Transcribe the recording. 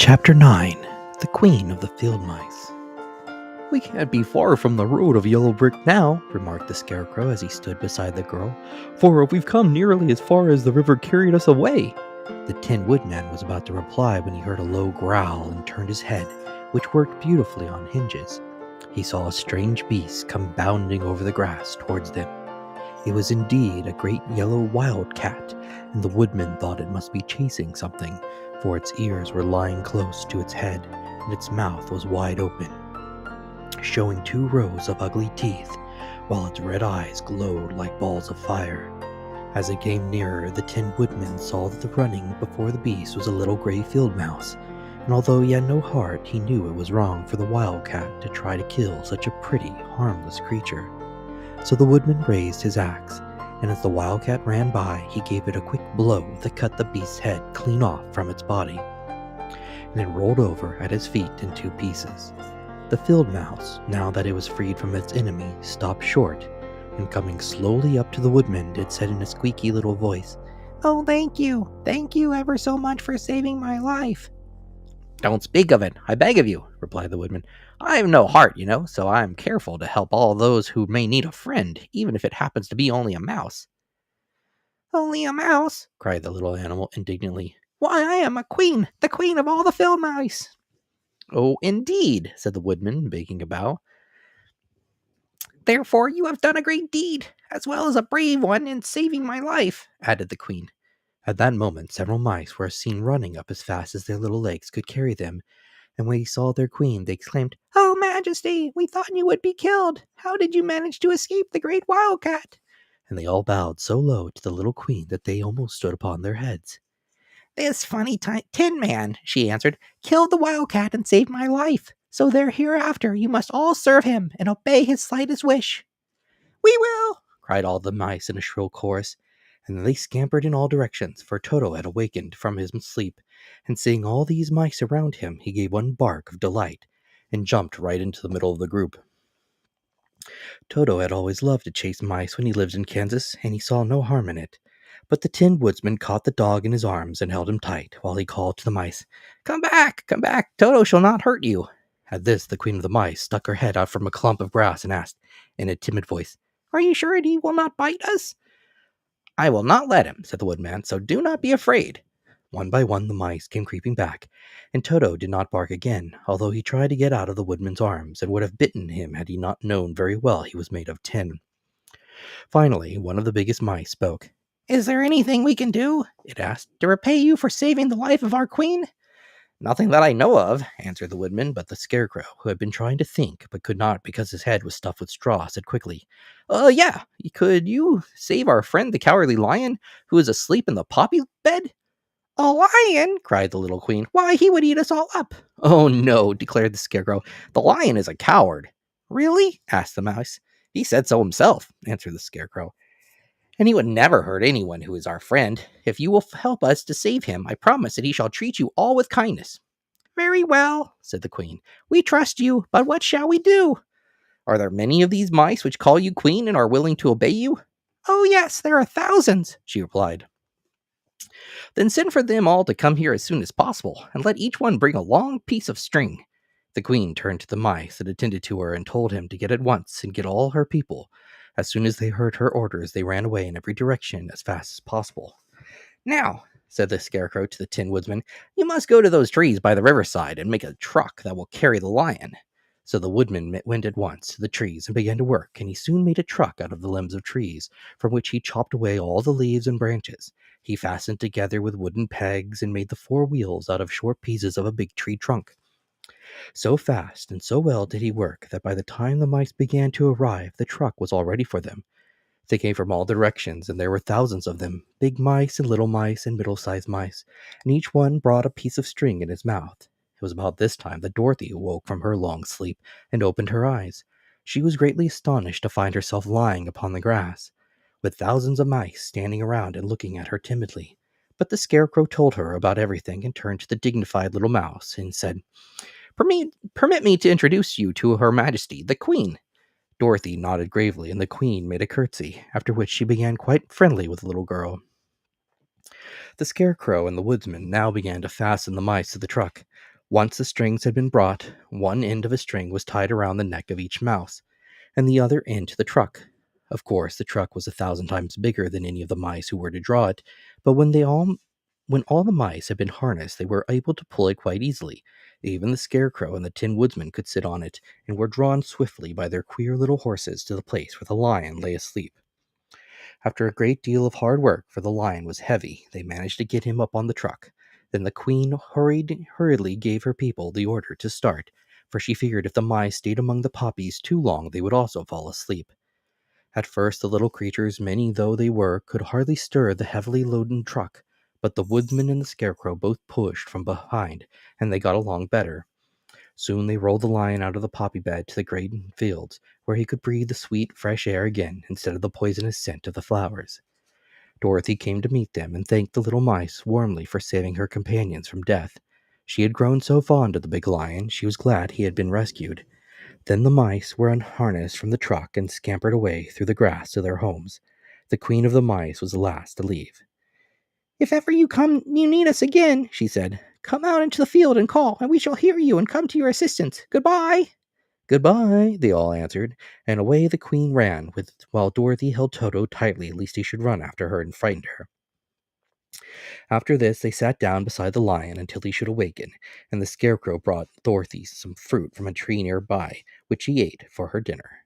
Chapter 9 The Queen of the Field Mice. "We can't be far from the road of yellow brick now," remarked the Scarecrow as he stood beside the girl, "for we've come nearly as far as the river carried us away." The Tin Woodman was about to reply when he heard a low growl and turned his head, which worked beautifully on hinges. He saw a strange beast come bounding over the grass towards them. It was indeed a great yellow wildcat, and the woodman thought it must be chasing something, for its ears were lying close to its head, and its mouth was wide open, showing 2 rows of ugly teeth, while its red eyes glowed like balls of fire. As it came nearer, the Tin Woodman saw that the running before the beast was a little gray field mouse, and although he had no heart, he knew it was wrong for the wildcat to try to kill such a pretty, harmless creature. So the woodman raised his axe, and as the wildcat ran by, he gave it a quick blow that cut the beast's head clean off from its body, and it rolled over at his feet in 2 pieces. The field mouse, now that it was freed from its enemy, stopped short, and coming slowly up to the woodman, it said in a squeaky little voice, "Oh, thank you ever so much for saving my life." "Don't speak of it, I beg of you," replied the woodman. "I have no heart, so I am careful to help all those who may need a friend, even if it happens to be only a mouse." "Only a mouse?" cried the little animal indignantly. "Why, I am a queen, the queen of all the field mice." "Oh, indeed," said the woodman, making a bow. "Therefore you have done a great deed, as well as a brave one, in saving my life," added the queen. At that moment, several mice were seen running up as fast as their little legs could carry them, and when they saw their queen, they exclaimed, "Oh, Majesty, we thought you would be killed. How did you manage to escape the great wildcat?" and they all bowed so low to the little queen that they almost stood upon their heads. "This funny Tin Man," she answered, "killed the wildcat and saved my life. So there hereafter you must all serve him and obey his slightest wish." "We will!" cried all the mice in a shrill chorus, and then they scampered in all directions, for Toto had awakened from his sleep, and seeing all these mice around him, he gave one bark of delight, and jumped right into the middle of the group. Toto had always loved to chase mice when he lived in Kansas, and he saw no harm in it. But the Tin Woodsman caught the dog in his arms and held him tight, while he called to the mice, Come back, Toto shall not hurt you." At this, the Queen of the Mice stuck her head out from a clump of grass and asked, in a timid voice, "Are you sure he will not bite us?" "I will not let him," said the woodman, "so do not be afraid." One by one the mice came creeping back, and Toto did not bark again, although he tried to get out of the woodman's arms, and would have bitten him had he not known very well he was made of tin. Finally, one of the biggest mice spoke. "Is there anything we can do," it asked, "to repay you for saving the life of our queen?" "Nothing that I know of," answered the woodman, But the Scarecrow, who had been trying to think, but could not because his head was stuffed with straw, said quickly, Yeah, could you save our friend the Cowardly Lion, who is asleep in the poppy bed?" "A lion?" cried the little queen. "Why, he would eat us all up." "Oh, no," declared the Scarecrow. "The lion is a coward." "Really?" asked the mouse. "He said so himself," answered the Scarecrow. "And he would never hurt anyone who is our friend. If you will help us to save him, I promise that he shall treat you all with kindness." "Very well," said the queen. "We trust you, but what shall we do?" "Are there many of these mice which call you queen and are willing to obey you?" "Oh, yes, there are thousands," she replied. "Then send for them all to come here as soon as possible, and let each one bring a long piece of string." The queen turned to the mice that attended to her and told him to get at once and get all her people. As soon as they heard her orders, they ran away in every direction as fast as possible. "Now," said the Scarecrow to the Tin Woodsman, "you must go to those trees by the riverside and make a truck that will carry the lion." So the woodman went at once to the trees and began to work, and he soon made a truck out of the limbs of trees, from which he chopped away all the leaves and branches. He fastened together with wooden pegs and made the 4 wheels out of short pieces of a big tree trunk. So fast and so well did he work that by the time the mice began to arrive, the truck was all ready for them. They came from all directions, and there were thousands of them, big mice and little mice and middle-sized mice, and each one brought a piece of string in his mouth. It was about this time that Dorothy awoke from her long sleep and opened her eyes. She was greatly astonished to find herself lying upon the grass, with thousands of mice standing around and looking at her timidly. But the Scarecrow told her about everything and turned to the dignified little mouse and said, Permit me to introduce you to Her Majesty, the Queen." Dorothy nodded gravely, and the queen made a curtsy, after which she began quite friendly with the little girl. The Scarecrow and the Woodsman now began to fasten the mice to the truck. Once the strings had been brought, one end of a string was tied around the neck of each mouse, and the other end to the truck. Of course, the truck was 1,000 times bigger than any of the mice who were to draw it, but when all the mice had been harnessed, they were able to pull it quite easily. Even the Scarecrow and the Tin Woodsman could sit on it, and were drawn swiftly by their queer little horses to the place where the lion lay asleep. After a great deal of hard work, for the lion was heavy, they managed to get him up on the truck. Then the queen hurriedly gave her people the order to start, for she figured if the mice stayed among the poppies too long, they would also fall asleep. At first, the little creatures, many though they were, could hardly stir the heavily loaded truck, but the Woodsman and the Scarecrow both pushed from behind, and they got along better. Soon they rolled the lion out of the poppy bed to the green fields, where he could breathe the sweet, fresh air again instead of the poisonous scent of the flowers. Dorothy came to meet them and thanked the little mice warmly for saving her companions from death. She had grown so fond of the big lion, she was glad he had been rescued. Then the mice were unharnessed from the truck and scampered away through the grass to their homes. The queen of the mice was the last to leave. If ever you need us again, she said, come out into the field and call, and we shall hear you and come to your assistance. Goodbye. Goodbye, they all answered, and away the queen ran, while Dorothy held Toto tightly lest he should run after her and frighten her. After this, they sat down beside the lion until he should awaken, and the Scarecrow brought Dorothy some fruit from a tree nearby, which she ate for her dinner.